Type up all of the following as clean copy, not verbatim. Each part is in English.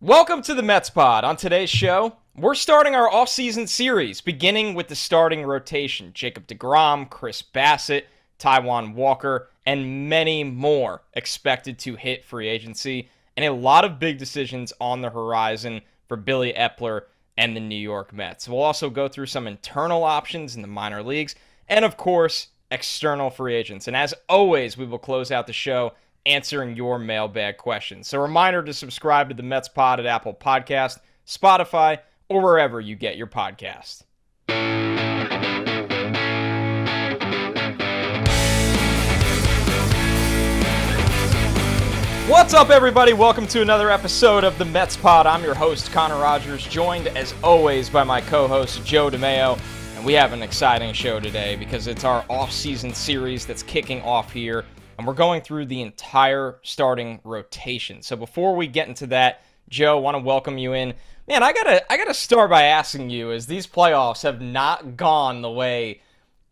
Welcome to the Mets Pod. On today's show, we're starting our offseason series, beginning with the starting rotation. Jacob deGrom, Chris Bassitt, Taijuan Walker, and many more expected to hit free agency, and a lot of big decisions on the horizon for Billy Epler and the New York Mets. We'll also go through some internal options in the minor leagues, and of course, external free agents. And as always, we will close out the show answering your mailbag questions. So a reminder to subscribe to the Mets Pod at Apple Podcast, Spotify, or wherever you get your podcast. What's up, everybody? Welcome to another episode of the Mets Pod. I'm your host, Connor Rogers, joined as always by my co-host, Joe DeMayo. And we have an exciting show today because it's our off-season series that's kicking off here. And we're going through the entire starting rotation. So before we get into that, Joe, I want to welcome you in. Man, I gotta start by asking you, as these playoffs have not gone the way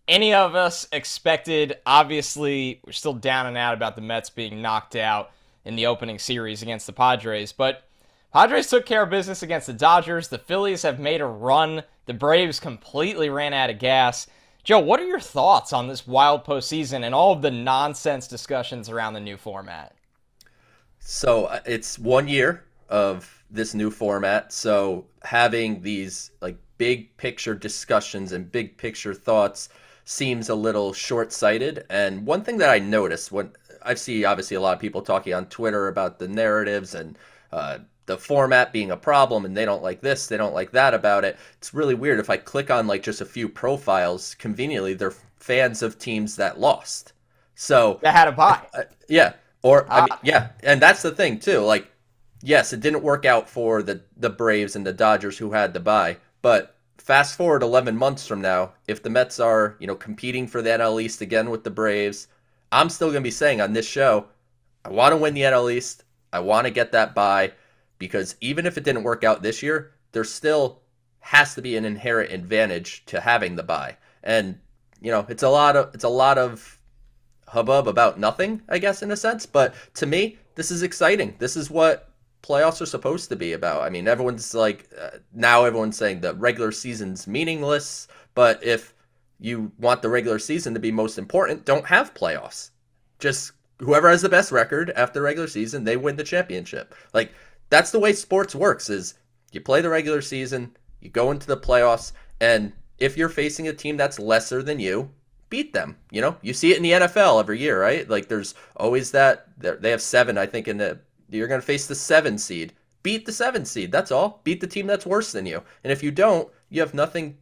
any of us expected. Obviously, we're still down and out about the Mets being knocked out in the opening series against the Padres. But Padres took care of business against the Dodgers. The Phillies have made a run. The Braves completely ran out of gas. Joe, what are your thoughts on this wild postseason and all of the nonsense discussions around the new format? So it's 1 year of this new format. So having these like big picture discussions and big picture thoughts seems a little short-sighted. And one thing that I noticed when I see obviously a lot of people talking on Twitter about the narratives and the format being a problem, and they don't like this, they don't like that about it. It's really weird. If I click on like just a few profiles, conveniently, they're fans of teams that lost. So that had a bye. Yeah. Or, I mean, yeah. And that's the thing too. Like, yes, it didn't work out for the Braves and the Dodgers who had the bye, but fast forward 11 months from now, if the Mets are, competing for the NL East again with the Braves, I'm still going to be saying on this show, I want to win the NL East. I want to get that bye. Because even if it didn't work out this year, there still has to be an inherent advantage to having the bye. And it's a lot of hubbub about nothing, I guess, in a sense. But to me, this is exciting. This is what playoffs are supposed to be about. I mean, everyone's like now everyone's saying the regular season's meaningless. But if you want the regular season to be most important, don't have playoffs. Just whoever has the best record after the regular season, they win the championship. Like, that's the way sports works, is you play the regular season, you go into the playoffs, and if you're facing a team that's lesser than you, beat them. You see it in the NFL every year, right? Like there's always that, they have 7, I think, you're going to face the 7 seed. Beat the 7 seed, that's all. Beat the team that's worse than you. And if you don't, you have nothing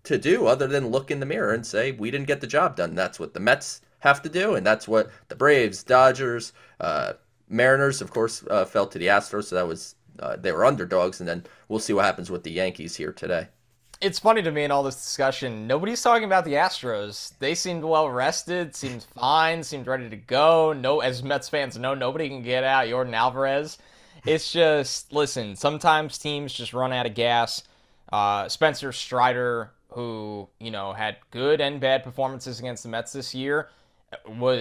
to do other than look in the mirror and say, we didn't get the job done. That's what the Mets have to do, and that's what the Braves, Dodgers, Mariners, of course, fell to the Astros, so that was they were underdogs, and then we'll see what happens with the Yankees here today. It's funny to me in all this discussion, nobody's talking about the Astros. They seemed well rested, seemed fine, seemed ready to go. No, as Mets fans know, nobody can get out Jordan Alvarez. It's just, listen, sometimes teams just run out of gas. Spencer Strider, who had good and bad performances against the Mets this year,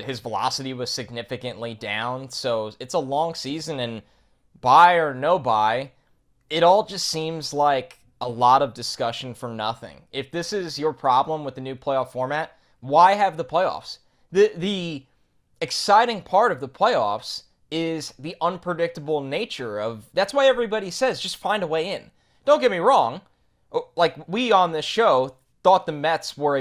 his velocity was significantly down. So it's a long season, and buy or no buy, it all just seems like a lot of discussion for nothing. If this is your problem with the new playoff format, why have the playoffs? The exciting part of the playoffs is the unpredictable nature of, that's why everybody says just find a way in. Don't get me wrong, like we on this show thought the Mets were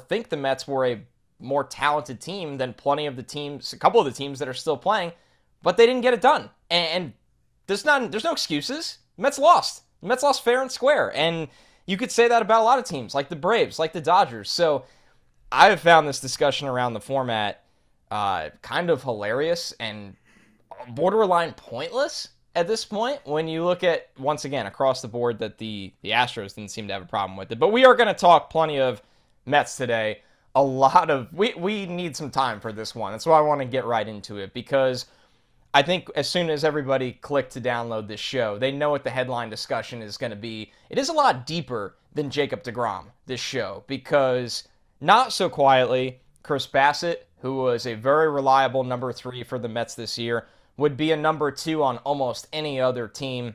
think the Mets were a more talented team than a couple of the teams that are still playing, but they didn't get it done. And there's no excuses. The Mets lost. The Mets lost fair and square. And you could say that about a lot of teams, like the Braves, like the Dodgers. So I have found this discussion around the format kind of hilarious and borderline pointless at this point when you look at, once again, across the board, that the Astros didn't seem to have a problem with it. But we are going to talk plenty of Mets today. We need some time for this one. That's why I want to get right into it, because I think as soon as everybody clicked to download this show, they know what the headline discussion is going to be. It is a lot deeper than Jacob deGrom, this show, because not so quietly, Chris Bassitt, who was a very reliable number 3 for the Mets this year, would be a number 2 on almost any other team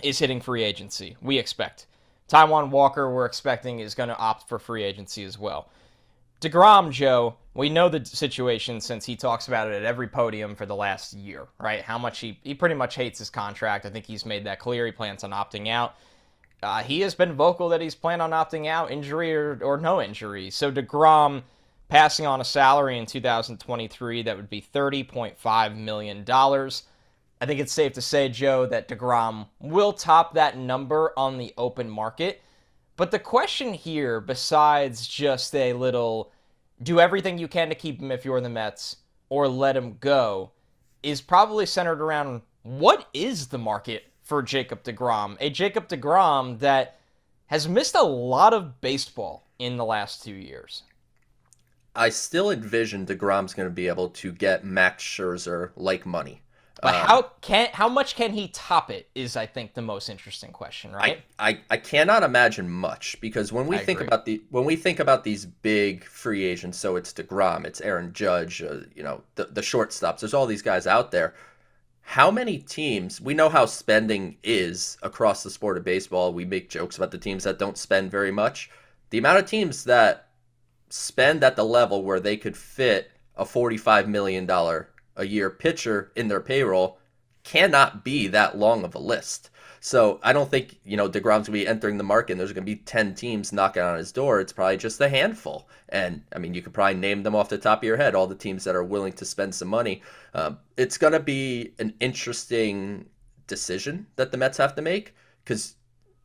is hitting free agency. We expect. Taijuan Walker, we're expecting, is going to opt for free agency as well. deGrom, Joe, we know the situation since he talks about it at every podium for the last year, right? How much he pretty much hates his contract. I think he's made that clear. He plans on opting out. He has been vocal that he's planning on opting out, injury or no injury. So deGrom passing on a salary in 2023 that would be $30.5 million. I think it's safe to say, Joe, that deGrom will top that number on the open market. But the question here, besides just a little do everything you can to keep him if you're the Mets or let him go, is probably centered around what is the market for Jacob deGrom? A Jacob deGrom that has missed a lot of baseball in the last 2 years. I still envision deGrom's going to be able to get Max Scherzer-like money. But how much can he top it is, I think, the most interesting question, right? I cannot imagine much, because when we think about these big free agents, so it's deGrom, it's Aaron Judge, the shortstops, there's all these guys out there. How many teams, we know how spending is across the sport of baseball. We make jokes about the teams that don't spend very much. The amount of teams that spend at the level where they could fit a $45 million a year pitcher in their payroll cannot be that long of a list. So I don't think, deGrom's going to be entering the market and there's going to be 10 teams knocking on his door. It's probably just a handful. And I mean, you could probably name them off the top of your head, all the teams that are willing to spend some money. It's going to be an interesting decision that the Mets have to make, because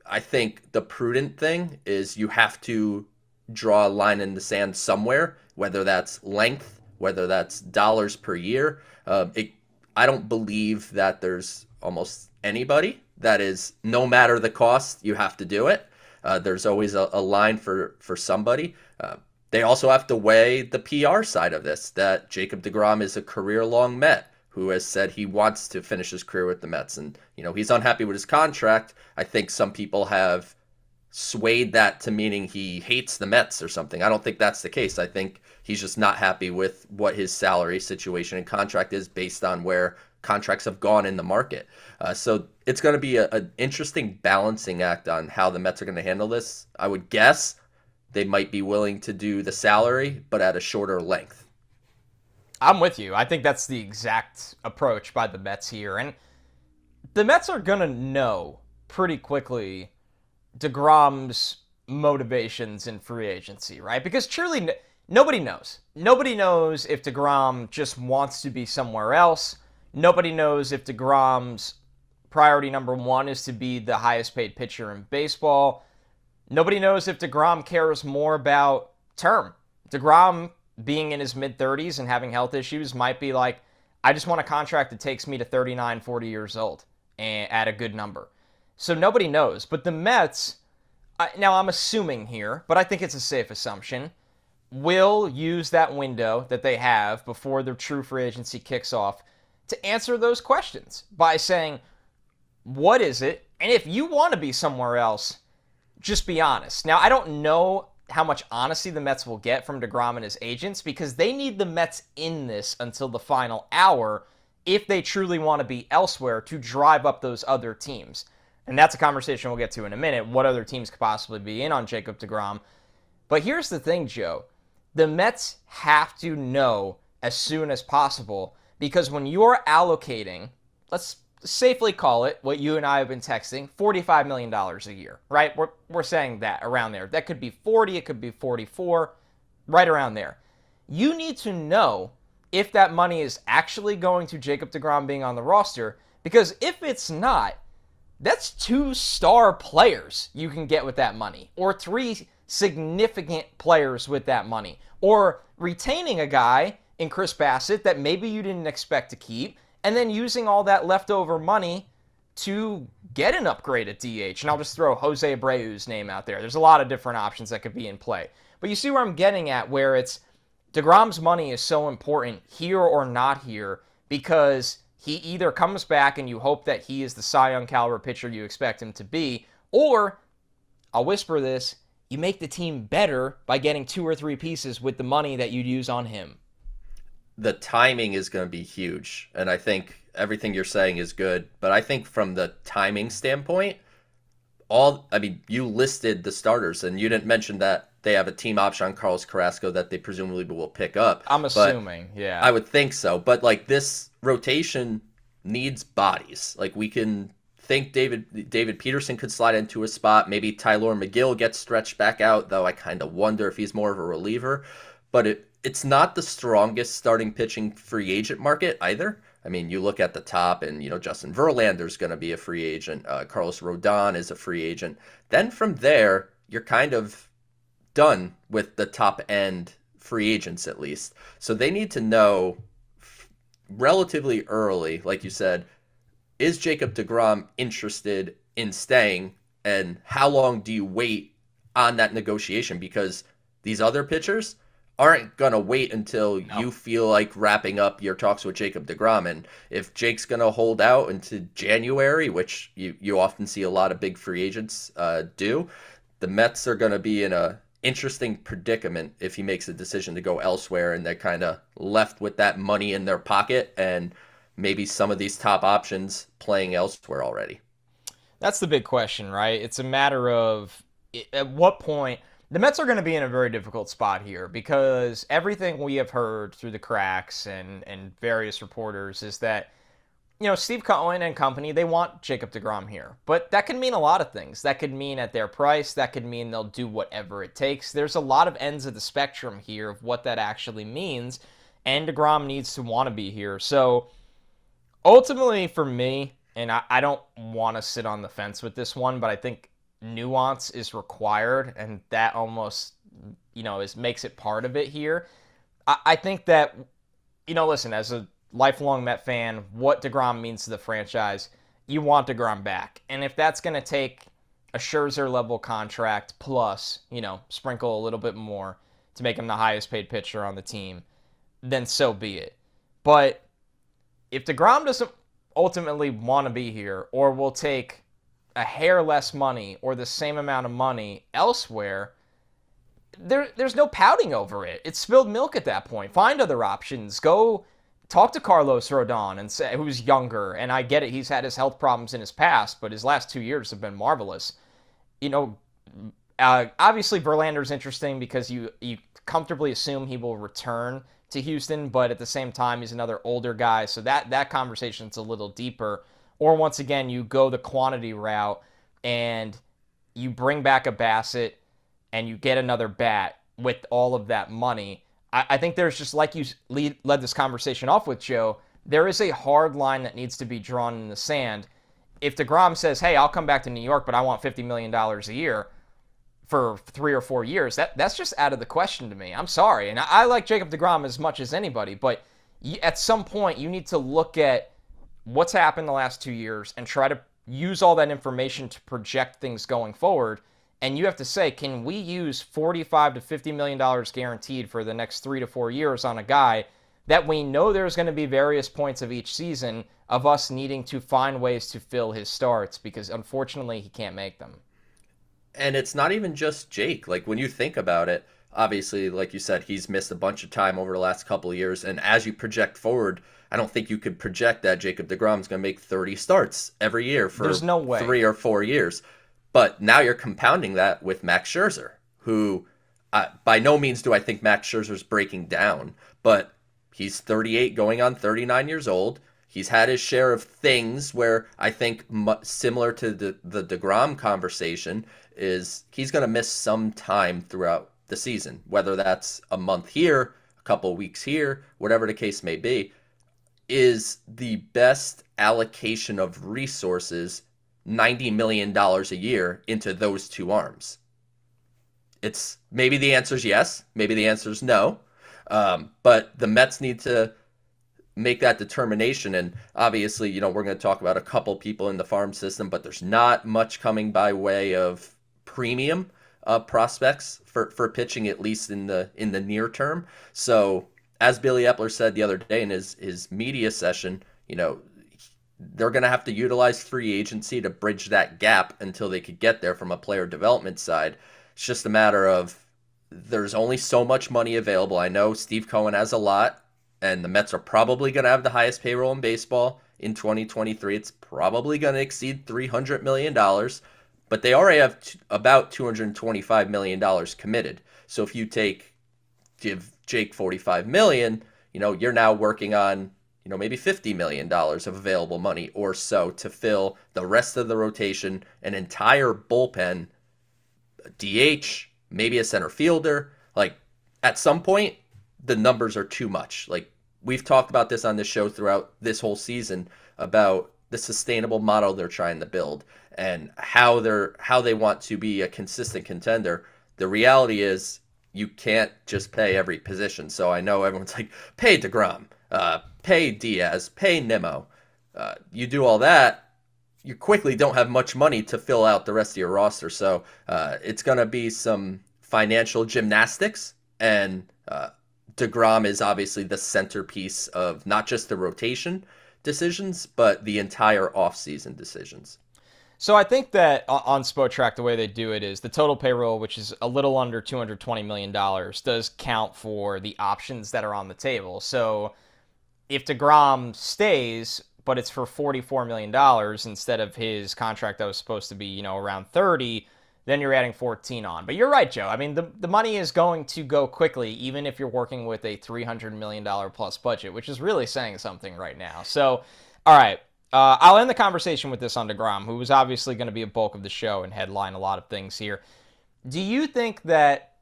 I think the prudent thing is you have to draw a line in the sand somewhere, whether that's length, whether that's dollars per year. I don't believe that there's almost anybody that is, no matter the cost, you have to do it. There's always a line for somebody. They also have to weigh the PR side of this, that Jacob deGrom is a career-long Met who has said he wants to finish his career with the Mets. And, he's unhappy with his contract. I think some people have swayed that to meaning he hates the Mets or something. I don't think that's the case. I think he's just not happy with what his salary situation and contract is based on where contracts have gone in the market. So it's going to be an interesting balancing act on how the Mets are going to handle this. I would guess they might be willing to do the salary, but at a shorter length. I'm with you. I think that's the exact approach by the Mets here. And the Mets are going to know pretty quickly deGrom's motivations in free agency, right? Because truly, nobody knows. Nobody knows if deGrom just wants to be somewhere else. Nobody knows if deGrom's priority number one is to be the highest paid pitcher in baseball. Nobody knows if deGrom cares more about term. deGrom, being in his mid-30s and having health issues, might be like, I just want a contract that takes me to 39, 40 years old and at a good number. So nobody knows. But the Mets, now I'm assuming here, but I think it's a safe assumption, will use that window that they have before their true free agency kicks off to answer those questions by saying, what is it? And if you want to be somewhere else, just be honest. Now, I don't know how much honesty the Mets will get from deGrom and his agents, because they need the Mets in this until the final hour if they truly want to be elsewhere to drive up those other teams. And that's a conversation we'll get to in a minute, what other teams could possibly be in on Jacob deGrom. But here's the thing, Joe. The Mets have to know as soon as possible, because when you're allocating, let's safely call it what you and I have been texting, $45 million a year, right? We're saying that around there. That could be 40, it could be 44, right around there. You need to know if that money is actually going to Jacob deGrom being on the roster, because if it's not, that's 2 star players you can get with that money, or 3 significant players with that money, or retaining a guy in Chris Bassitt that maybe you didn't expect to keep, and then using all that leftover money to get an upgrade at DH. And I'll just throw Jose Abreu's name out there. There's a lot of different options that could be in play. But you see where I'm getting at, where it's deGrom's money is so important here or not here, because he either comes back and you hope that he is the Cy Young caliber pitcher you expect him to be, or, I'll whisper this, you make the team better by getting 2 or 3 pieces with the money that you'd use on him. the timing is going to be huge. And I think everything you're saying is good. But I think from the timing standpoint, you listed the starters and you didn't mention that they have a team option on Carlos Carrasco that they presumably will pick up. I'm assuming, yeah. I would think so. But like this rotation needs bodies. Like we can think David Peterson could slide into a spot. Maybe Tylor Megill gets stretched back out, though I kind of wonder if he's more of a reliever. But it's not the strongest starting pitching free agent market either. I mean, you look at the top and, Justin Verlander's going to be a free agent. Carlos Rodon is a free agent. Then from there, you're kind of done with the top end free agents at least. So they need to know relatively early, like you said, is Jacob deGrom interested in staying, and how long do you wait on that negotiation? Because these other pitchers aren't going to wait until you feel like wrapping up your talks with Jacob deGrom. And if Jake's going to hold out into January, which you often see a lot of big free agents do, the Mets are going to be in a interesting predicament if he makes a decision to go elsewhere, and they're kind of left with that money in their pocket and maybe some of these top options playing elsewhere already. That's the big question, right? It's a matter of at what point the Mets are going to be in a very difficult spot here, because everything we have heard through the cracks and various reporters is that, Steve Cohen and company, they want Jacob deGrom here. But that could mean a lot of things. That could mean at their price. That could mean they'll do whatever it takes. There's a lot of ends of the spectrum here of what that actually means, and deGrom needs to want to be here. So ultimately for me, and I don't want to sit on the fence with this one, but I think nuance is required, and that almost, makes it part of it here. I think that, listen, as a lifelong Met fan, what deGrom means to the franchise, you want deGrom back. And if that's going to take a Scherzer-level contract plus, sprinkle a little bit more to make him the highest-paid pitcher on the team, then so be it. But if deGrom doesn't ultimately want to be here, or will take a hair less money or the same amount of money elsewhere, there's no pouting over it. It's spilled milk at that point. Find other options. Go talk to Carlos Rodon, and say, who's younger, and I get it, he's had his health problems in his past, but his last 2 years have been marvelous. Obviously Verlander's interesting because you comfortably assume he will return to Houston, but at the same time, he's another older guy, so that conversation's a little deeper. Or once again, you go the quantity route and you bring back a Bassitt and you get another bat with all of that money. I think there's just, like you led this conversation off with, Joe, there is a hard line that needs to be drawn in the sand. If deGrom says, hey, I'll come back to New York, but I want $50 million a year for 3 or 4 years, that's just out of the question to me. I'm sorry. And I like Jacob deGrom as much as anybody, but at some point you need to look at what's happened the last 2 years and try to use all that information to project things going forward. And you have to say, can we use $45 to $50 million guaranteed for the next 3 to 4 years on a guy that we know there's going to be various points of each season of us needing to find ways to fill his starts, because unfortunately he can't make them. And it's not even just Jake. Like when you think about it, obviously, like you said, he's missed a bunch of time over the last couple of years. And as you project forward, I don't think you could project that Jacob deGrom is going to make 30 starts every year for There's no way. 3 or 4 years. But now you're compounding that with Max Scherzer, who by no means do I think Max Scherzer's breaking down, but he's 38 going on 39 years old. He's had his share of things where I think similar to the deGrom conversation is he's going to miss some time throughout the season, whether that's a month here, a couple of weeks here, whatever the case may be. Is the best allocation of resources $90 million a year into those two arms? It's maybe the answer is yes, maybe the answer is no, but the Mets need to make that determination. And obviously, we're going to talk about a couple people in the farm system, but there's not much coming by way of premium prospects for pitching, at least in the near term. So as Billy Epler said the other day in his media session, they're going to have to utilize free agency to bridge that gap until they could get there from a player development side. It's just a matter of there's only so much money available. I know Steve Cohen has a lot. and the Mets are probably going to have the highest payroll in baseball in 2023. It's probably going to exceed $300 million, but they already have about $225 million committed. So if you give Jake $45 million, you're now working on, maybe $50 million of available money or so to fill the rest of the rotation, an entire bullpen, DH, maybe a center fielder. Like, at some point, the numbers are too much. Like, we've talked about this on this show throughout this whole season about the sustainable model they're trying to build and how they want to be a consistent contender. The reality is you can't just pay every position. So I know everyone's like, pay deGrom, pay Diaz, pay Nimmo. You do all that, you quickly don't have much money to fill out the rest of your roster. So it's going to be some financial gymnastics, and deGrom is obviously the centerpiece of not just the rotation decisions, but the entire offseason decisions. So I think that on Spotrac, the way they do it is the total payroll, which is a little under $220 million, does count for the options that are on the table. So if deGrom stays, but it's for $44 million instead of his contract that was supposed to be, around 30, then you're adding 14 on. But you're right, Joe. I mean, the money is going to go quickly, even if you're working with a $300 million plus budget, which is really saying something right now. So, all right. I'll end the conversation with this on deGrom, who was obviously going to be a bulk of the show and headline a lot of things here. Do you think that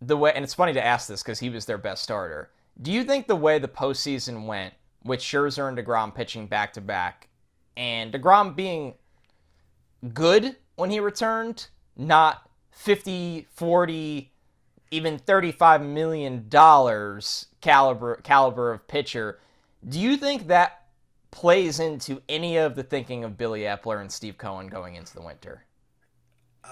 the way, and it's funny to ask this because he was their best starter, do you think the way the postseason went with Scherzer and deGrom pitching back-to-back and deGrom being good when he returned, not 50, 40, even $35 million caliber of pitcher, do you think that plays into any of the thinking of Billy Epler and Steve Cohen going into the winter?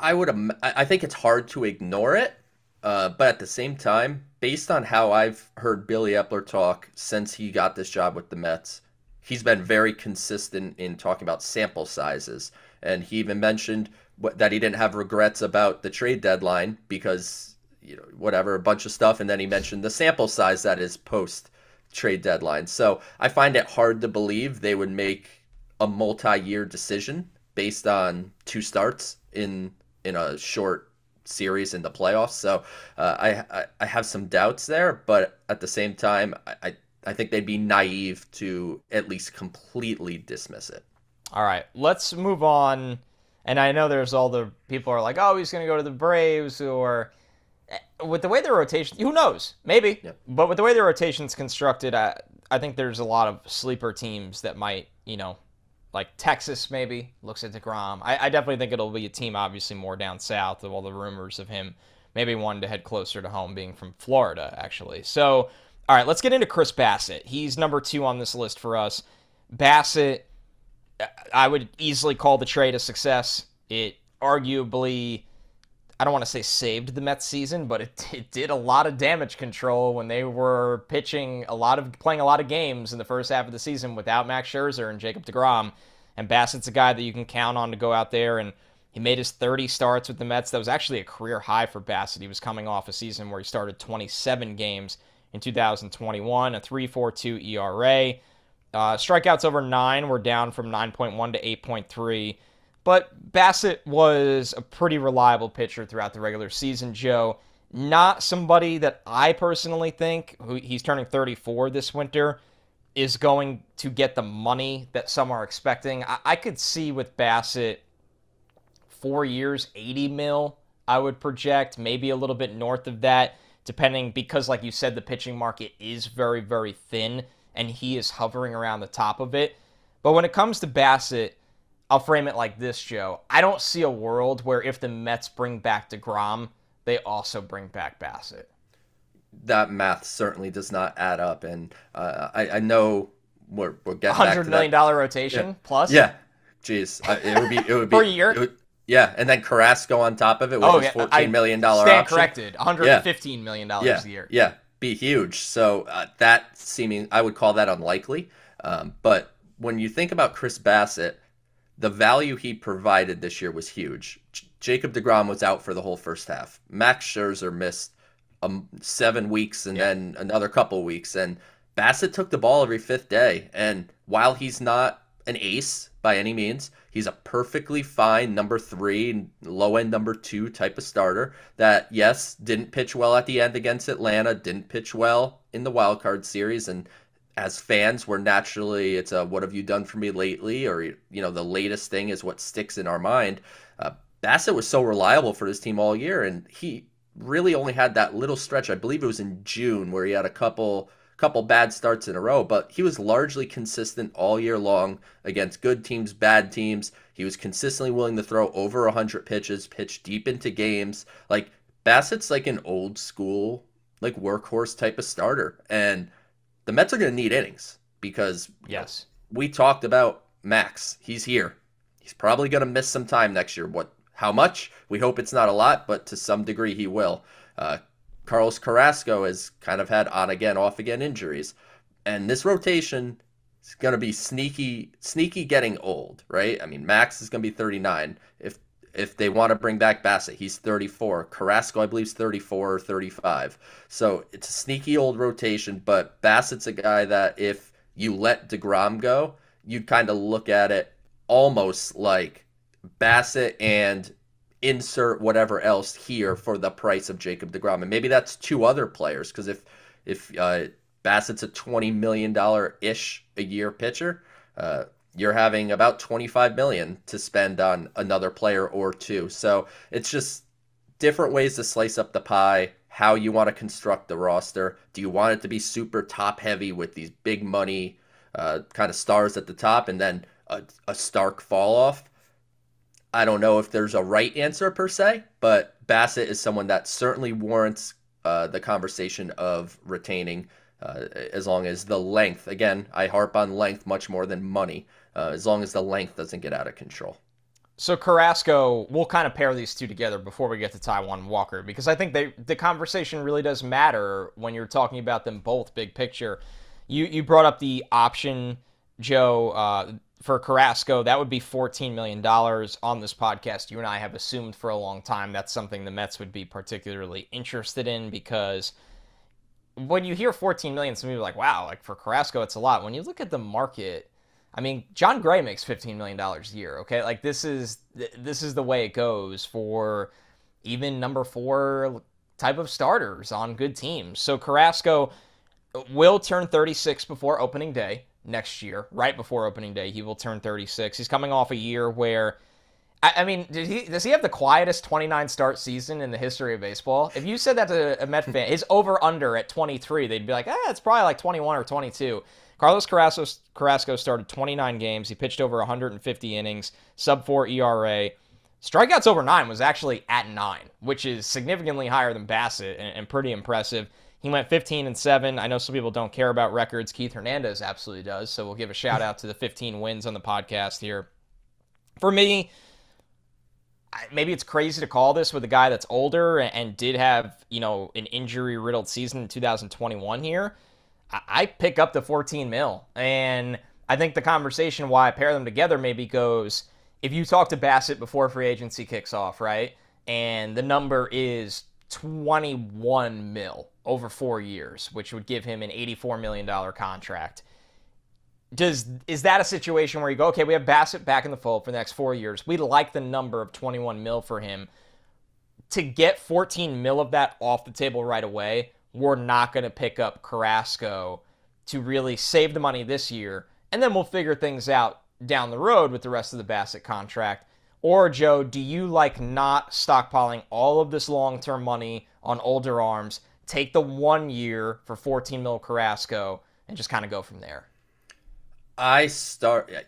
I think it's hard to ignore it, but at the same time, based on how I've heard Billy Epler talk since he got this job with the Mets, he's been very consistent in talking about sample sizes, and he even mentioned that he didn't have regrets about the trade deadline because, whatever, a bunch of stuff, and then he mentioned the sample size that is post trade deadline. So I find it hard to believe they would make a multi-year decision based on 2 starts in a short series in the playoffs. So I have some doubts there, but at the same time, I think they'd be naive to at least completely dismiss it. All right, let's move on. And I know there's all the people are like, oh, he's going to go to the Braves, or with the way their rotation, who knows? Maybe. Yep. But with the way their rotation's constructed, I think there's a lot of sleeper teams that might, like Texas maybe looks at deGrom. I definitely think it'll be a team obviously more down south of all the rumors of him maybe wanting to head closer to home, being from Florida, actually. So, all right, let's get into Chris Bassitt. He's number 2 on this list for us. Bassitt, I would easily call the trade a success. It arguably, I don't want to say saved the Mets season, but it did a lot of damage control when they were playing a lot of games in the first half of the season without Max Scherzer and Jacob deGrom. And Bassitt's a guy that you can count on to go out there, and he made his 30 starts with the Mets. That was actually a career high for Bassitt. He was coming off a season where he started 27 games in 2021, a 3.42 ERA. Strikeouts over 9 were down from 9.1 to 8.3. But Bassitt was a pretty reliable pitcher throughout the regular season, Joe. Not somebody that I personally think, who he's turning 34 this winter, is going to get the money that some are expecting. I could see with Bassitt 4 years, 80 mil, I would project, maybe a little bit north of that, depending, because like you said, the pitching market is very, very thin, and he is hovering around the top of it. But when it comes to Bassitt, I'll frame it like this, Joe. I don't see a world where if the Mets bring back deGrom, they also bring back Bassitt. That math certainly does not add up, and I know we're getting back to $100 million rotation plus. Yeah, jeez, it would be per year. Yeah, and then Carrasco on top of it with his $14 million option. Stand corrected, $115 million a year. Yeah, be huge. So I would call that unlikely. But when you think about Chris Bassitt, the value he provided this year was huge. Jacob deGrom was out for the whole first half. Max Scherzer missed 7 weeks and then another couple weeks. And Bassitt took the ball every fifth day, and while he's not an ace by any means, he's a perfectly fine number 3, low-end number 2 type of starter that, yes, didn't pitch well at the end against Atlanta, didn't pitch well in the wild card series, and as fans, we're naturally, it's a what have you done for me lately, or, the latest thing is what sticks in our mind. Bassitt was so reliable for his team all year, and he really only had that little stretch, I believe it was in June, where he had a couple bad starts in a row, but he was largely consistent all year long against good teams, bad teams. He was consistently willing to throw over 100 pitches, pitch deep into games. Like, Bassitt's like an old school, like, workhorse type of starter, and the Mets are going to need innings because yes, we talked about Max. He's here. He's probably going to miss some time next year. How much? We hope it's not a lot, but to some degree he will. Carlos Carrasco has kind of had on-again, off-again injuries. And this rotation is going to be sneaky getting old, right? I mean, Max is going to be 39. If they want to bring back Bassitt, he's 34. Carrasco, I believe, is 34 or 35. So it's a sneaky old rotation, but Bassitt's a guy that if you let deGrom go, you'd kind of look at it almost like Bassitt and insert whatever else here for the price of Jacob deGrom. And maybe that's 2 other players, because if Bassitt's a $20 million-ish a year pitcher, you're having about $25 million to spend on another player or 2. So it's just different ways to slice up the pie, how you want to construct the roster. Do you want it to be super top-heavy with these big money kind of stars at the top and then a stark fall-off? I don't know if there's a right answer per se, but Bassitt is someone that certainly warrants the conversation of retaining as long as the length, again, I harp on length much more than money, as long as the length doesn't get out of control. So Carrasco, we'll kind of pair these two together before we get to Taijuan Walker, because I think the conversation really does matter when you're talking about them both big picture. You brought up the option, Joe, for Carrasco. That would be $14 million on this podcast. You and I have assumed for a long time that's something the Mets would be particularly interested in, because when you hear $14 million, some people are like, wow, like for Carrasco, it's a lot. When you look at the market, I mean, John Gray makes $15 million a year, okay? Like, this is the way it goes for even number 4 type of starters on good teams. So Carrasco will turn 36 before opening day next year. Right before opening day, he will turn 36. He's coming off a year where, I mean, does he have the quietest 29 start season in the history of baseball? If you said that to a Met fan, his over-under at 23, they'd be like, it's probably like 21 or 22. Carlos Carrasco started 29 games. He pitched over 150 innings, sub-4 ERA. Strikeouts over 9 was actually at 9, which is significantly higher than Bassitt and pretty impressive. He went 15-7. I know some people don't care about records. Keith Hernandez absolutely does, so we'll give a shout-out to the 15 wins on the podcast here. For me, maybe it's crazy to call this with a guy that's older and did have, an injury-riddled season in 2021 here. I pick up the 14 mil, and I think the conversation why I pair them together maybe goes, if you talk to Bassitt before free agency kicks off, right, and the number is 21 mil over 4 years, which would give him an $84 million contract. Is that a situation where you go, okay, we have Bassitt back in the fold for the next 4 years. We like the number of 21 mil for him. To get 14 mil of that off the table right away, we're not going to pick up Carrasco to really save the money this year, and then we'll figure things out down the road with the rest of the Bassitt contract. Or, Joe, do you like not stockpiling all of this long-term money on older arms, take the 1 year for 14 mil Carrasco, and just kind of go from there?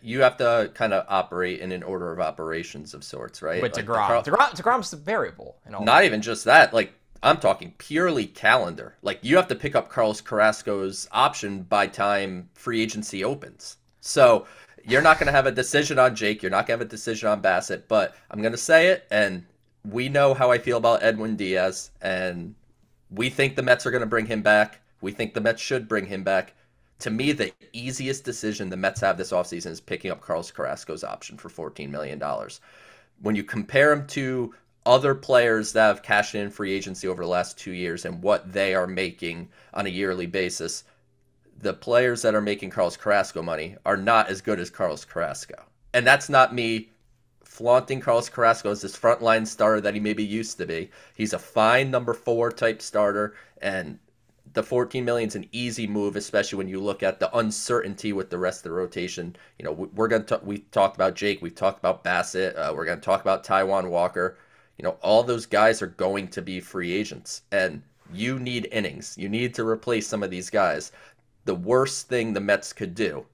You have to kind of operate in an order of operations of sorts, right? With DeGrom. DeGrom's the variable. Not even just that. Like, I'm talking purely calendar. Like, you have to pick up Carlos Carrasco's option by time free agency opens. So you're not going to have a decision on Jake. You're not going to have a decision on Bassitt. But I'm going to say it, and we know how I feel about Edwin Diaz, and we think the Mets are going to bring him back. We think the Mets should bring him back. To me, the easiest decision the Mets have this offseason is picking up Carlos Carrasco's option for $14 million. When you compare him to other players that have cashed in free agency over the last 2 years and what they are making on a yearly basis, the players that are making Carlos Carrasco money are not as good as Carlos Carrasco. And that's not me flaunting Carlos Carrasco as this frontline starter that he maybe used to be. He's a fine number 4 type starter, and the 14 million is an easy move, especially when you look at the uncertainty with the rest of the rotation. You know, we talked about Jake, we've talked about Bassitt, we're going to talk about Taijuan Walker. You know, all those guys are going to be free agents, and you need innings. You need to replace some of these guys. The worst thing the Mets could do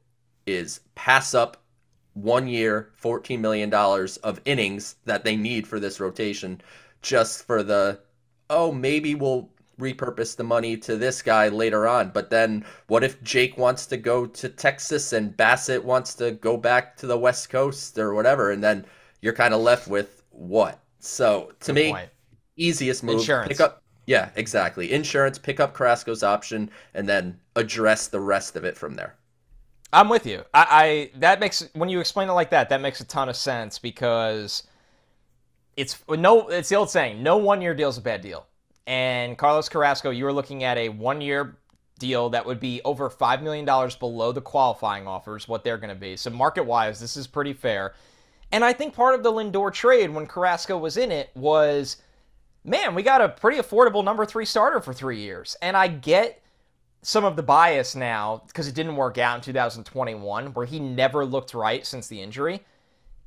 is pass up 1 year, $14 million of innings that they need for this rotation just for maybe we'll repurpose the money to this guy later on. But then what if Jake wants to go to Texas and Bassitt wants to go back to the West Coast or whatever? And then you're kind of left with what? So to me, easiest move. Insurance. Yeah, exactly. Insurance, pick up Carrasco's option, and then address the rest of it from there. I'm with you. That makes, when you explain it like that, that makes a ton of sense, because it's the old saying, no 1 year deal is a bad deal. And Carlos Carrasco, you were looking at a 1 year deal that would be over $5 million below the qualifying offers, what they're going to be. So market-wise, this is pretty fair. And I think part of the Lindor trade, when Carrasco was in it, was, man, we got a pretty affordable number 3 starter for 3 years. And I get some of the bias now, because it didn't work out in 2021, where he never looked right since the injury.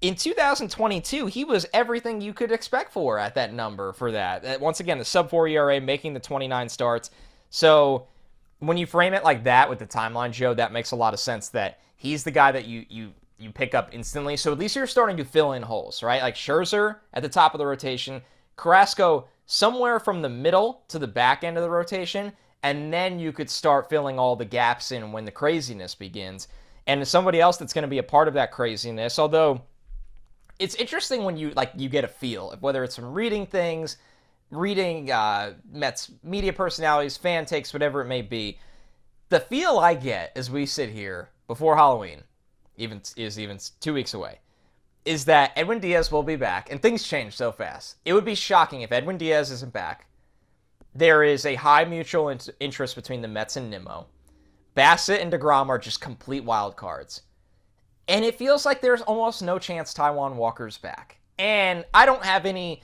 In 2022, he was everything you could expect for at that number for that. Once again, the sub-4 ERA, making the 29 starts. So when you frame it like that with the timeline, Joe, that makes a lot of sense, that he's the guy that you pick up instantly. So at least you're starting to fill in holes, right? Like Scherzer at the top of the rotation, Carrasco somewhere from the middle to the back end of the rotation, and then you could start filling all the gaps in when the craziness begins. And somebody else that's going to be a part of that craziness, although it's interesting when you get a feel, whether it's from reading things, reading Mets media personalities, fan takes, whatever it may be. The feel I get as we sit here before Halloween, even 2 weeks away, is that Edwin Diaz will be back, and things change so fast. It would be shocking if Edwin Diaz isn't back. There is a high mutual interest between the Mets and Nimmo. Bassitt and deGrom are just complete wild cards. And it feels like there's almost no chance Taijuan Walker's back. And I don't have any...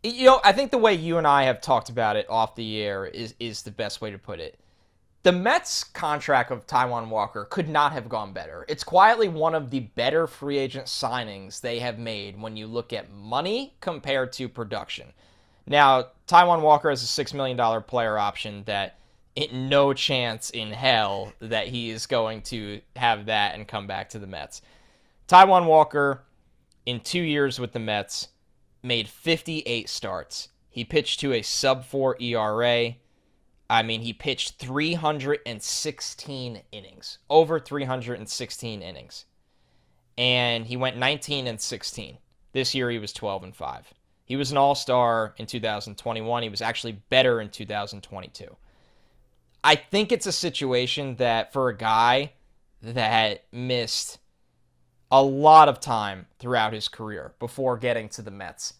I think the way you and I have talked about it off the air is the best way to put it. The Mets contract of Taijuan Walker could not have gone better. It's quietly one of the better free agent signings they have made when you look at money compared to production. Now, Taijuan Walker has a $6 million player option that no chance in hell that he is going to have that and come back to the Mets. Taijuan Walker, in 2 years with the Mets, made 58 starts. He pitched to a sub-4 ERA. I mean, he pitched 316 innings. Over 316 innings. And he went 19-16. This year he was 12-5. He was an all-star in 2021. He was actually better in 2022. I think it's a situation that for a guy that missed a lot of time throughout his career before getting to the Mets,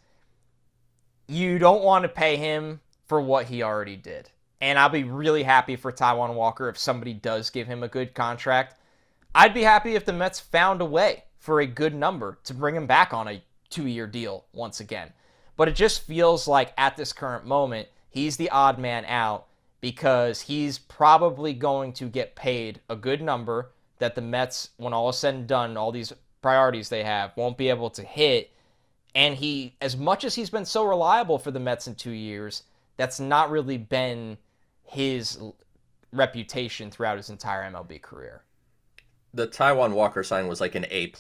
you don't want to pay him for what he already did. And I'll be really happy for Taijuan Walker if somebody does give him a good contract. I'd be happy if the Mets found a way for a good number to bring him back on a 2-year deal once again. But it just feels like at this current moment, he's the odd man out, because he's probably going to get paid a good number that the Mets, when all is said and done, all these priorities they have, won't be able to hit. And he, as much as he's been so reliable for the Mets in 2 years, that's not really been his reputation throughout his entire MLB career. The Taijuan Walker sign was like an A++.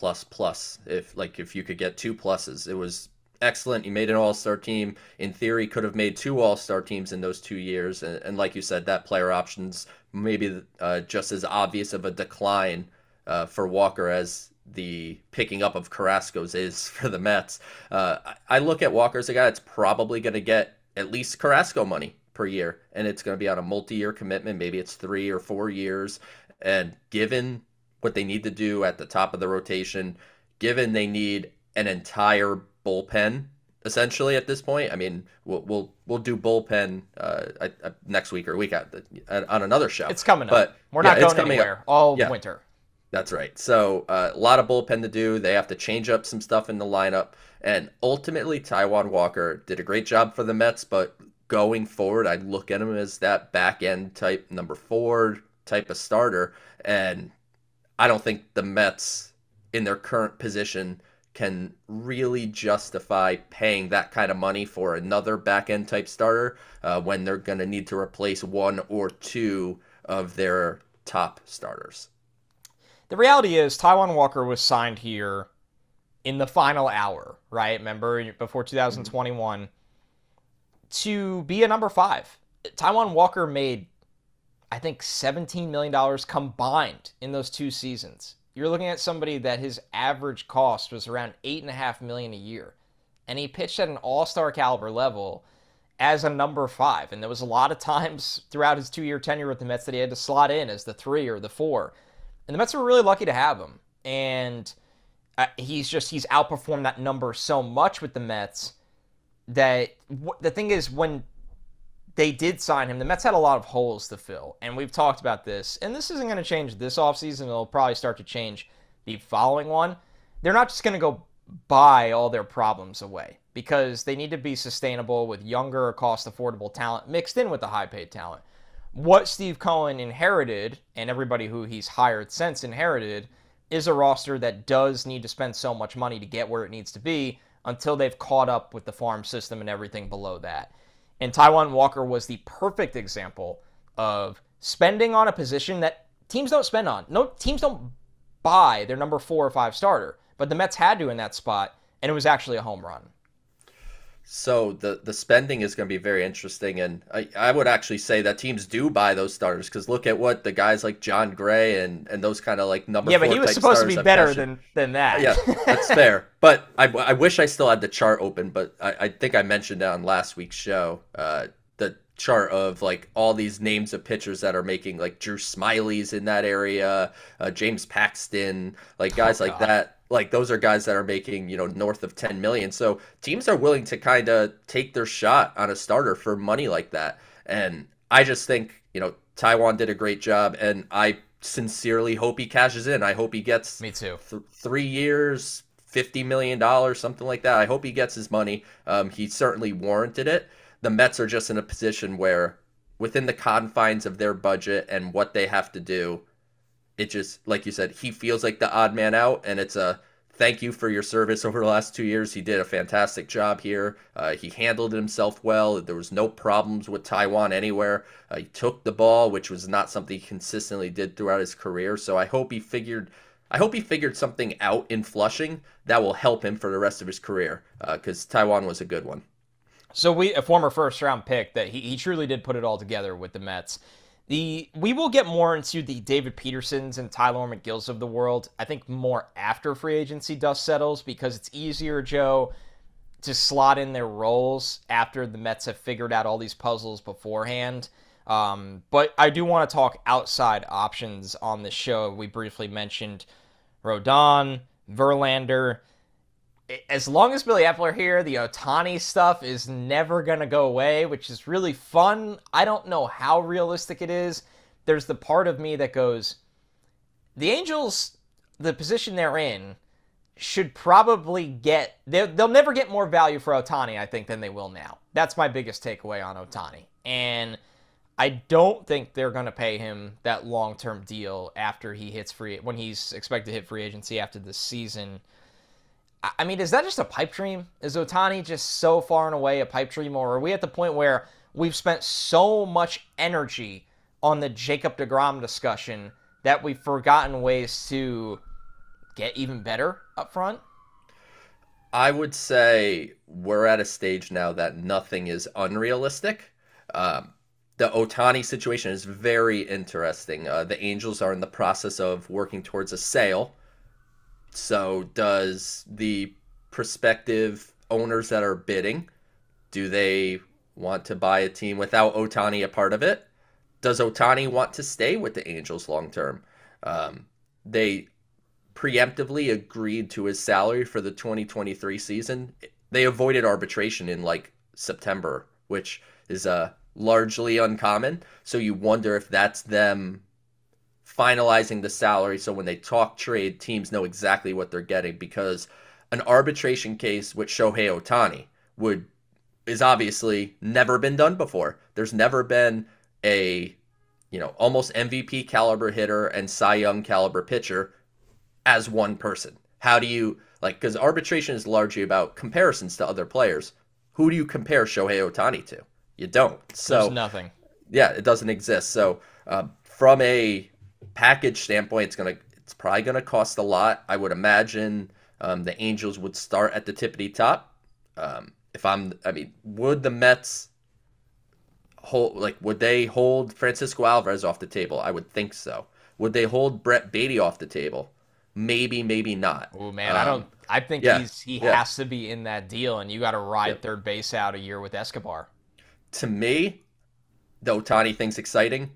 If you could get 2 pluses, it was excellent. He made an all-star team. In theory, could have made 2 all-star teams in those 2 years. And like you said, that player option's maybe just as obvious of a decline for Walker as the picking up of Carrasco's is for the Mets. I look at Walker as a guy that's probably going to get at least Carrasco money per year, and it's going to be on a multi-year commitment. Maybe it's 3 or 4 years. And given what they need to do at the top of the rotation, given they need an entire bullpen essentially at this point. I mean, we'll do bullpen next week or week out on another show. It's coming but up. We're not going anywhere all winter. That's right. So a lot of bullpen to do. They have to change up some stuff in the lineup. And ultimately, Taijuan Walker did a great job for the Mets. But going forward, I'd look at him as that back-end type number 4 type of starter. And I don't think the Mets, in their current position, can really justify paying that kind of money for another back-end type starter when they're going to need to replace 1 or 2 of their top starters. The reality is Taijuan Walker was signed here in the final hour, right? Remember, before 2021, to be a number 5. Taijuan Walker made, I think, $17 million combined in those 2 seasons. You're looking at somebody that his average cost was around $8.5 million a year. And he pitched at an all-star caliber level as a number 5. And there was a lot of times throughout his 2-year tenure with the Mets that he had to slot in as the 3 or the 4. And the Mets were really lucky to have him. And he's outperformed that number so much with the Mets that the thing is, when they did sign him, the Mets had a lot of holes to fill. And we've talked about this. And this isn't going to change this offseason. It'll probably start to change the following one. They're not just going to go buy all their problems away, because they need to be sustainable with younger, cost-affordable talent mixed in with the high-paid talent. What Steve Cohen inherited, and everybody who he's hired since inherited, is a roster that does need to spend so much money to get where it needs to be until they've caught up with the farm system and everything below that. And Taijuan Walker was the perfect example of spending on a position that teams don't spend on. No, teams don't buy their number 4 or 5 starter, but the Mets had to in that spot, and it was actually a home run. So the spending is going to be very interesting, and I would actually say that teams do buy those starters, because look at what the guys like John Gray and those kind of like number 4 but he was supposed to be better than that. Yeah, that's fair. But I wish I still had the chart open, but I think I mentioned it on last week's show, the chart of like all these names of pitchers that are making, like Drew Smiley's in that area, James Paxton, like guys like that. Like those are guys that are making, north of 10 million. So teams are willing to kind of take their shot on a starter for money like that. And I just think, Taijuan did a great job, and I sincerely hope he cashes in. I hope he gets Me too. 3 years, $50 million, something like that. I hope he gets his money. He certainly warranted it. The Mets are just in a position where, within the confines of their budget and what they have to do, it just, like you said, he feels like the odd man out, and it's a thank you for your service over the last 2 years. He did a fantastic job here. He handled himself well. There was no problems with Taijuan anywhere. He took the ball, which was not something he consistently did throughout his career. So I hope he figured something out in Flushing that will help him for the rest of his career, because Taijuan was a good one. So a former first-round pick, that he truly did put it all together with the Mets. We will get more into the David Petersons and Tylor Megills of the world, I think, more after free agency dust settles, because it's easier, Joe, to slot in their roles after the Mets have figured out all these puzzles beforehand. But I do want to talk outside options on this show. We briefly mentioned Rodon, Verlander. As long as Billy Epler here, the Ohtani stuff is never going to go away, which is really fun. I don't know how realistic it is. There's the part of me that goes, the Angels, the position they're in, should probably get... They'll never get more value for Ohtani, I think, than they will now. That's my biggest takeaway on Ohtani. And I don't think they're going to pay him that long-term deal after he hits when he's expected to hit free agency after this season. I mean, is that just a pipe dream? Is Ohtani just so far and away a pipe dream? Or are we at the point where we've spent so much energy on the Jacob deGrom discussion that we've forgotten ways to get even better up front? I would say we're at a stage now that nothing is unrealistic. The Ohtani situation is very interesting. The Angels are in the process of working towards a sale. So does the prospective owners that are bidding, do they want to buy a team without Ohtani a part of it? Does Ohtani want to stay with the Angels long term? They preemptively agreed to his salary for the 2023 season they avoided arbitration in like September, which is largely uncommon. So you wonder if that's them finalizing the salary, so when they talk trade, teams know exactly what they're getting, because an arbitration case with Shohei Ohtani is obviously never been done before. There's never been a almost MVP caliber hitter and Cy Young caliber pitcher as one person. How do you because arbitration is largely about comparisons to other players. Who do you compare Shohei Ohtani to? You don't. So there's nothing. Yeah, it doesn't exist. So from a package standpoint, it's probably gonna cost a lot. I would imagine the Angels would start at the tippity top. Would the Mets would they hold Francisco Alvarez off the table? I would think so. Would they hold Brett Baty off the table? Maybe, maybe not. Oh man, I think he has to be in that deal, and you got to ride third base out a year with Escobar. To me, the Ohtani thing's exciting.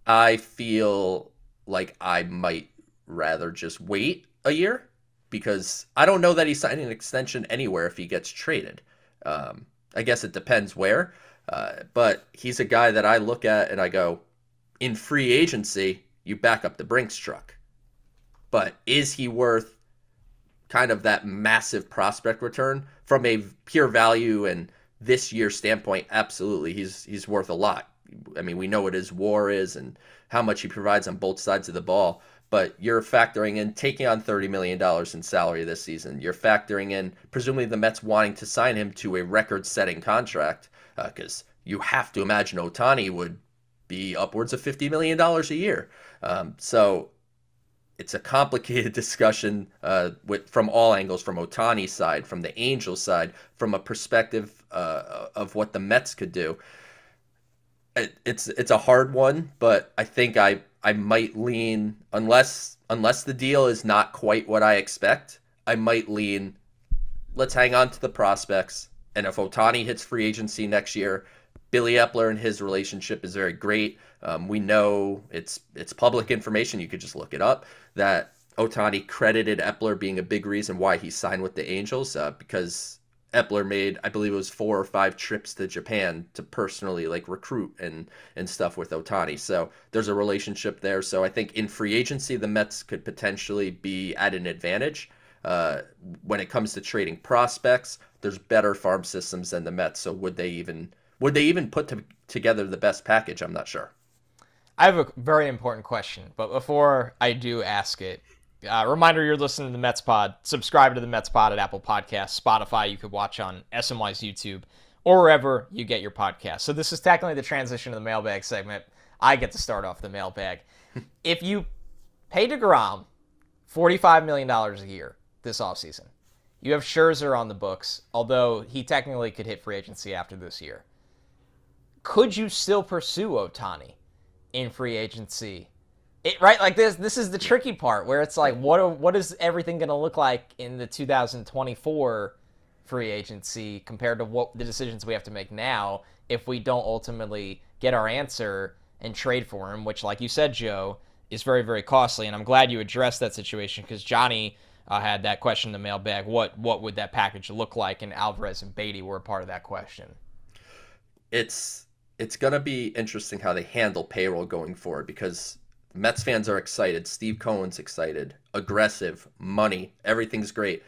I feel like I might rather just wait a year, because I don't know that he's signing an extension anywhere if he gets traded. I guess it depends where. But he's a guy that I look at and I go, in free agency, you back up the Brinks truck. But is he worth kind of that massive prospect return? From a pure value and this year's standpoint, absolutely. He's worth a lot. I mean, we know what his WAR is and how much he provides on both sides of the ball. But you're factoring in taking on $30 million in salary this season. You're factoring in presumably the Mets wanting to sign him to a record-setting contract, because you have to imagine Ohtani would be upwards of $50 million a year. So it's a complicated discussion from all angles, from Ohtani's side, from the Angels side, from a perspective of what the Mets could do. It's a hard one, but I think I might lean, unless the deal is not quite what I expect, I might lean, let's hang on to the prospects. And if Ohtani hits free agency next year, Billy Epler and his relationship is very great. We know it's public information. You could just look it up, that Ohtani credited Epler being a big reason why he signed with the Angels, because Epler made, I believe it was 4 or 5 trips to Japan to personally recruit and stuff with Ohtani. So there's a relationship there. So I think in free agency, the Mets could potentially be at an advantage. When it comes to trading prospects, there's better farm systems than the Mets. So would they even put together the best package? I'm not sure. I have a very important question, but before I do ask it, reminder, you're listening to the Mets Pod. Subscribe to the Mets Pod at Apple Podcasts, Spotify. You could watch on SNY's YouTube or wherever you get your podcasts. So this is technically the transition to the mailbag segment. I get to start off the mailbag. If you pay deGrom $45 million a year this offseason, you have Scherzer on the books, although he technically could hit free agency after this year. Could you still pursue Ohtani in free agency? This is the tricky part, where it's like, what is everything going to look like in the 2024 free agency compared to what the decisions we have to make now if we don't ultimately get our answer and trade for him, which, like you said, Joe, is very, very costly. And I'm glad you addressed that situation, because Johnny had that question in the mailbag. What would that package look like? And Alvarez and Baty were a part of that question. It's going to be interesting how they handle payroll going forward, because Mets fans are excited. Steve Cohen's excited. Aggressive. Money. Everything's great.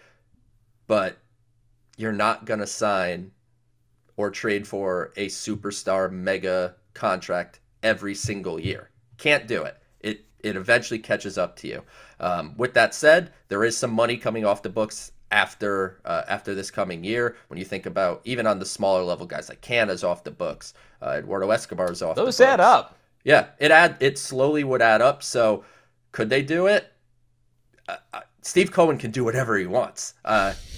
But you're not going to sign or trade for a superstar mega contract every single year. Can't do it. It eventually catches up to you. With that said, there is some money coming off the books after this coming year. When you think about even on the smaller level guys, like Canna's off the books, Eduardo Escobar's off the books. Those add up. Yeah, it slowly would add up. So could they do it? Steve Cohen can do whatever he wants.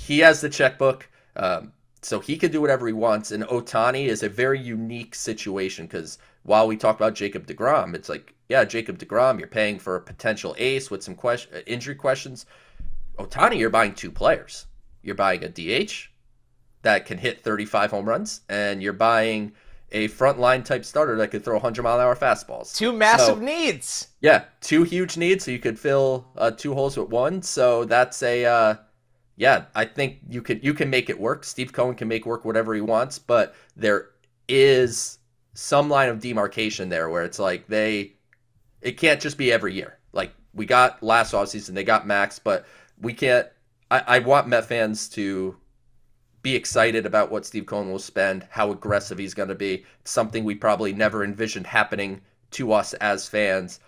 He has the checkbook, so he can do whatever he wants. And Ohtani is a very unique situation, because while we talk about Jacob deGrom, it's like, yeah, Jacob deGrom, you're paying for a potential ace with some injury questions. Ohtani, you're buying 2 players. You're buying a DH that can hit 35 home runs, and you're buying a frontline type starter that could throw 100-mile-an-hour fastballs. 2 massive needs. Yeah, 2 huge needs, so you could fill 2 holes with 1. So that's yeah, I think you can make it work. Steve Cohen can make work whatever he wants, but there is some line of demarcation there where it's like it can't just be every year. Like we got last offseason, they got Max, but we can't. I want Met fans to be excited about what Steve Cohen will spend, how aggressive he's going to be. It's something we probably never envisioned happening to us as fans,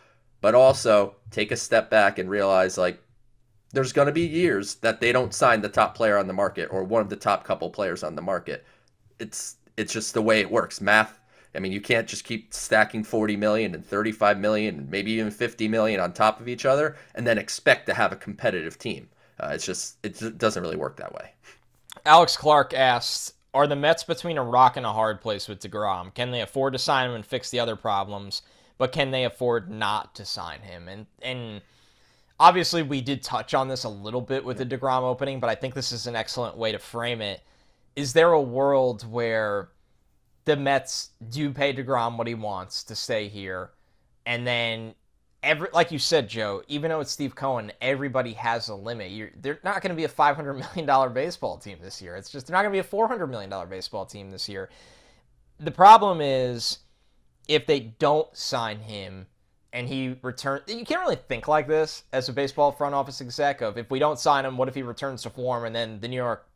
but also take a step back and realize like there's going to be years that they don't sign the top player on the market or one of the top couple players on the market. It's just the way it works. Math. I mean, you can't just keep stacking 40 million and 35 million and maybe even 50 million on top of each other and then expect to have a competitive team. It doesn't really work that way. Alex Clark asks, are the Mets between a rock and a hard place with deGrom? Can they afford to sign him and fix the other problems, but can they afford not to sign him? And obviously we did touch on this a little bit with the deGrom opening, but I think this is an excellent way to frame it. Is there a world where the Mets do pay deGrom what he wants to stay here, and then like you said, Joe, even though it's Steve Cohen, everybody has a limit. They're not going to be a $500 million baseball team this year. It's just they're not going to be a $400 million baseball team this year. The problem is if they don't sign him and he returns, you can't really think like this as a baseball front office exec of if we don't sign him, what if he returns to form and then the New York,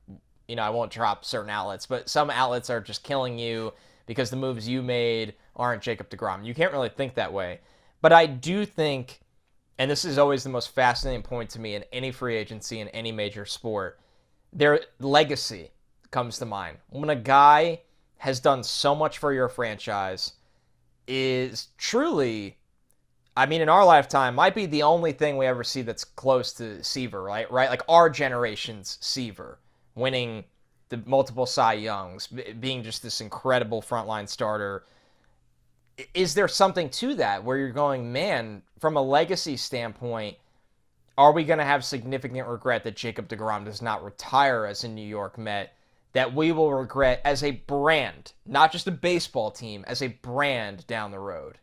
I won't drop certain outlets, but some outlets are just killing you because the moves you made aren't Jacob deGrom. You can't really think that way. But I do think, and this is always the most fascinating point to me in any free agency in any major sport, their legacy comes to mind. When a guy has done so much for your franchise, is truly, in our lifetime, might be the only thing we ever see that's close to Seaver, right? Like our generation's Seaver, winning the multiple Cy Youngs, being just this incredible frontline starter. Is there something to that where you're going, man, from a legacy standpoint, are we going to have significant regret that Jacob deGrom does not retire as a New York Met, that we will regret as a brand, not just a baseball team, as a brand down the road?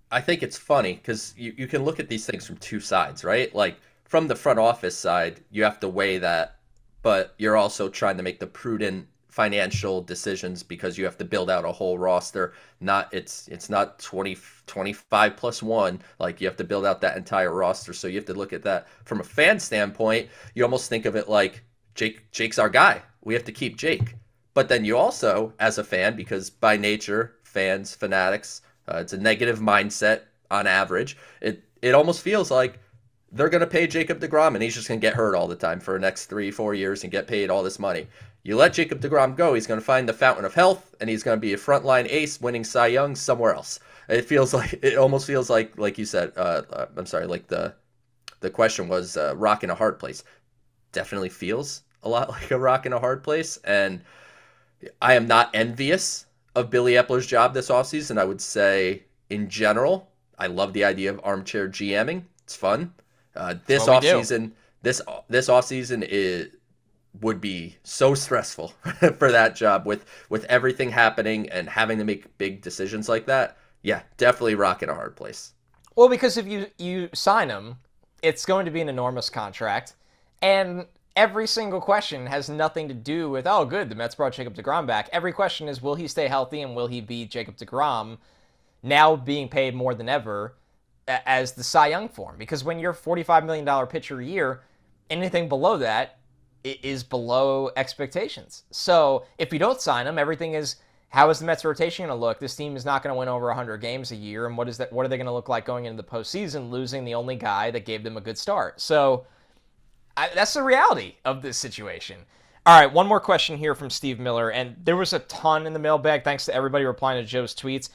I think it's funny because you can look at these things from two sides, right? Like from the front office side, you have to weigh that, but you're also trying to make the prudent financial decisions because you have to build out a whole roster. It's not 25 plus one. Like you have to build out that entire roster. So you have to look at that from a fan standpoint. You almost think of it like Jake's our guy. We have to keep Jake. But then you also, as a fan, because by nature, fanatics, it's a negative mindset on average. It almost feels like they're going to pay Jacob deGrom and he's just going to get hurt all the time for the next 3-4 years and get paid all this money. You let Jacob deGrom go, he's going to find the fountain of health, and he's going to be a frontline ace winning Cy Young somewhere else. It almost feels like you said, I'm sorry, like the question was rock in a hard place. Definitely feels a lot like a rock in a hard place, and I am not envious of Billy Epler's job this offseason. I would say, in general, I love the idea of armchair GMing. It's fun. This offseason would be so stressful for that job with everything happening and having to make big decisions like that. Yeah, definitely rock in a hard place. Well, because if you sign him, it's going to be an enormous contract, and every single question has nothing to do with, oh, good, the Mets brought Jacob deGrom back. Every question is, will he stay healthy and will he be Jacob deGrom, now being paid more than ever as the Cy Young form? Because when you're $45 million pitcher a year, anything below that is below expectations. So if you don't sign him, everything is, how is the Mets rotation going to look? This team is not going to win over 100 games a year, and what are they going to look like going into the postseason, losing the only guy that gave them a good start? So that's the reality of this situation. All right, one more question here from Steve Miller, and there was a ton in the mailbag. Thanks to everybody replying to Joe's tweets.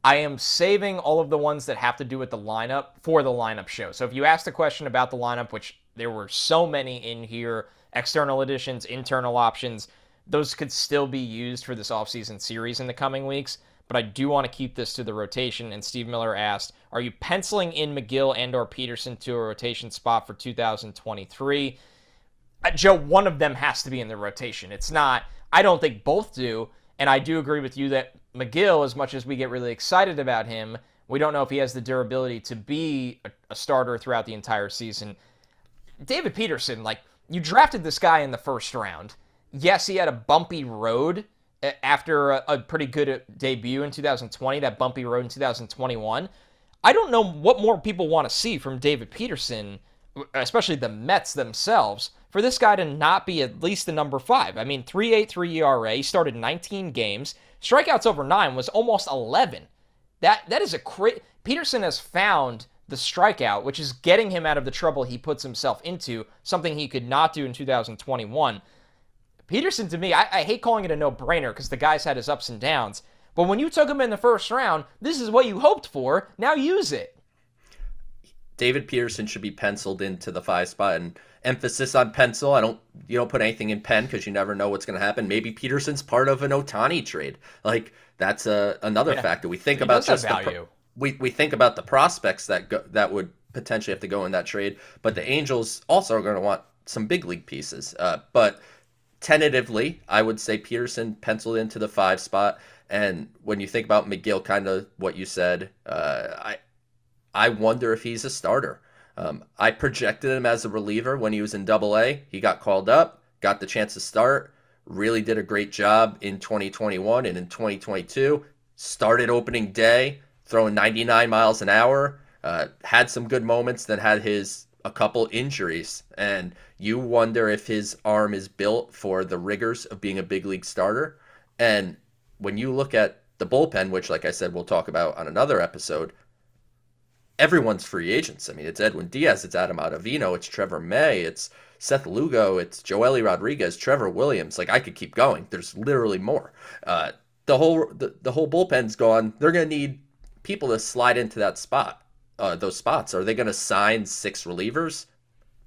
I am saving all of the ones that have to do with the lineup for the lineup show. So if you asked a question about the lineup, which there were so many in here, external additions, internal options, those could still be used for this offseason series in the coming weeks. But I do want to keep this to the rotation. And Steve Miller asked, are you penciling in Megill and or Peterson to a rotation spot for 2023? Joe, one of them has to be in the rotation. It's not, I don't think both do. And I do agree with you that Megill, as much as we get really excited about him, we don't know if he has the durability to be a starter throughout the entire season. David Peterson, like, you drafted this guy in the first round. Yes, he had a bumpy road after a pretty good debut in 2020, that bumpy road in 2021. I don't know what more people want to see from David Peterson, especially the Mets themselves, for this guy to not be at least the number 5. I mean, 3.83 ERA, he started 19 games. Strikeouts over 9 was almost 11. That is a crazy... Peterson has found the strikeout, which is getting him out of the trouble he puts himself into, something he could not do in 2021. Peterson, to me, I hate calling it a no-brainer because the guy's had his ups and downs, but when you took him in the first round, this is what you hoped for. Now use it. David Peterson should be penciled into the 5 spot, and emphasis on pencil. You don't put anything in pen because you never know what's going to happen. Maybe Peterson's part of an Ohtani trade. Like, that's another factor. We think about just value. We think about the prospects that would potentially have to go in that trade, but the Angels also are going to want some big league pieces. But tentatively, I would say Peterson penciled into the 5 spot. And when you think about Megill, kind of what you said, I wonder if he's a starter. I projected him as a reliever when he was in Double-A. He got called up, got the chance to start, really did a great job in 2021 and in 2022. Started opening day, throwing 99 miles an hour, had some good moments, then had a couple injuries. And you wonder if his arm is built for the rigors of being a big league starter. And when you look at the bullpen, which, like I said, we'll talk about on another episode, everyone's free agents. I mean, it's Edwin Diaz, it's Adam Ottavino, it's Trevor May, it's Seth Lugo, it's Joely Rodriguez, Trevor Williams. Like, I could keep going. There's literally more. The whole bullpen's gone. They're going to need people to slide into that spot, those spots. Are they going to sign 6 relievers?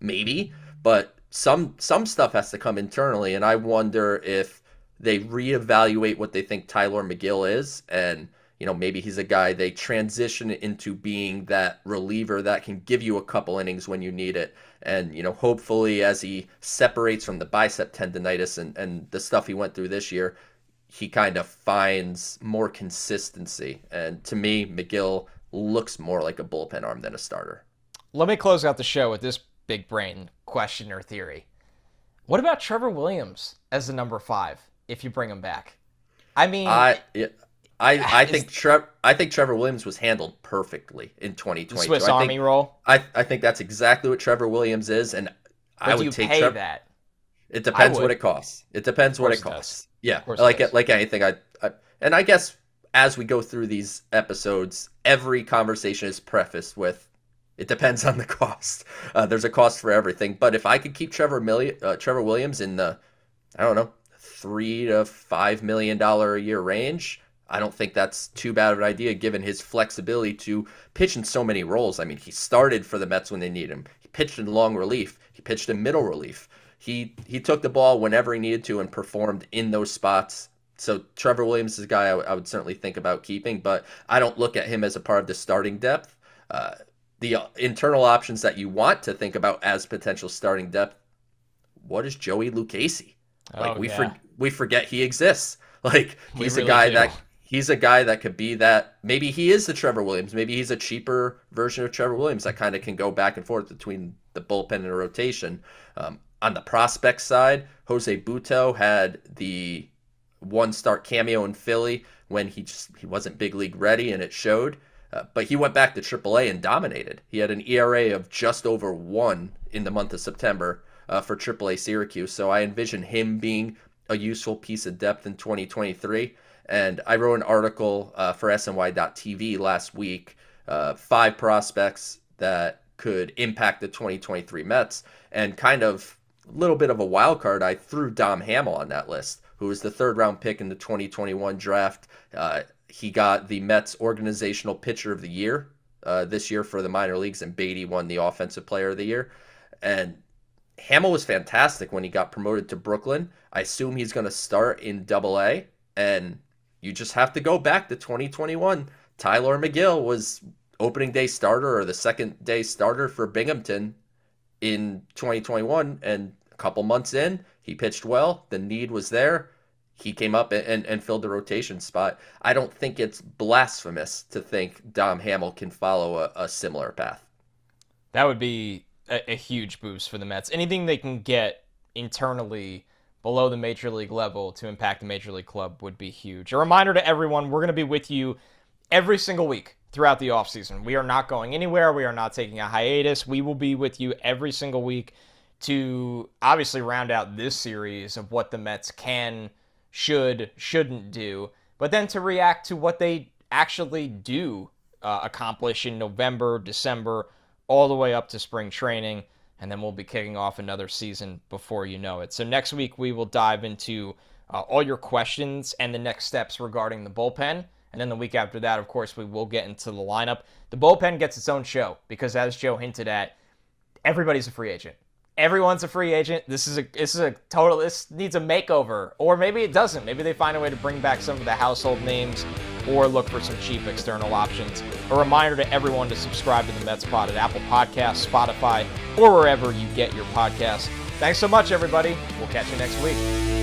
Maybe, but some stuff has to come internally, and I wonder if they reevaluate what they think Tylor Megill is, and maybe he's a guy they transition into being that reliever that can give you a couple innings when you need it. And, hopefully as he separates from the bicep tendonitis and the stuff he went through this year, he kind of finds more consistency. And to me, Megill looks more like a bullpen arm than a starter. Let me close out the show with this big brain question or theory. What about Trevor Williams as the number 5 if you bring him back? I mean... I think Trevor Williams was handled perfectly in 2022. Swiss Army roll. I think that's exactly what Trevor Williams is, and but I would take that. It depends what it costs. It depends what it costs. Yeah, like anything. And I guess as we go through these episodes, every conversation is prefaced with, it depends on the cost. There's a cost for everything. But if I could keep Trevor Williams in the, I don't know, $3 to $5 million a year range, I don't think that's too bad of an idea given his flexibility to pitch in so many roles. I mean, he started for the Mets when they need him. He pitched in long relief. He pitched in middle relief. He took the ball whenever he needed to and performed in those spots. So Trevor Williams is a guy I would certainly think about keeping, but I don't look at him as a part of the starting depth. The internal options that you want to think about as potential starting depth, what is Joey Lucchesi? Like, we forget he exists. Like, he's really a guy that could be that. Maybe he is the Trevor Williams. Maybe he's a cheaper version of Trevor Williams that kind of can go back and forth between the bullpen and the rotation. On the prospect side, Jose Butto had the 1-start cameo in Philly when he wasn't big league ready, and it showed. But he went back to AAA and dominated. He had an ERA of just over 1 in the month of September for AAA Syracuse. So I envision him being a useful piece of depth in 2023. And I wrote an article for SNY.TV last week, 5 prospects that could impact the 2023 Mets. And kind of a little bit of a wild card, I threw Dom Hamill on that list, who was the 3rd-round pick in the 2021 draft. He got the Mets Organizational Pitcher of the Year this year for the minor leagues, and Beatty won the Offensive Player of the Year. And Hamill was fantastic when he got promoted to Brooklyn. I assume he's going to start in Double-A, and you just have to go back to 2021. Tylor Megill was opening day starter or the second day starter for Binghamton in 2021, and a couple months in, he pitched well. The need was there. He came up and filled the rotation spot. I don't think it's blasphemous to think Dom Hamill can follow a similar path. That would be a huge boost for the Mets. Anything they can get internally below the major league level to impact the major league club would be huge. A reminder to everyone, we're going to be with you every single week throughout the offseason. We are not going anywhere. We are not taking a hiatus. We will be with you every single week to obviously round out this series of what the Mets can, should, shouldn't do, but then to react to what they actually do accomplish in November, December, all the way up to spring training, and then we'll be kicking off another season before you know it. So next week we will dive into all your questions and the next steps regarding the bullpen, and then the week after that, of course, we will get into the lineup. The bullpen gets its own show because, as Joe hinted at, everybody's a free agent. Everyone's a free agent. This needs a makeover, or maybe it doesn't. Maybe they find a way to bring back some of the household names or look for some cheap external options. A reminder to everyone to subscribe to the Mets Pod at Apple Podcasts, Spotify, or wherever you get your podcasts. Thanks so much, everybody. We'll catch you next week.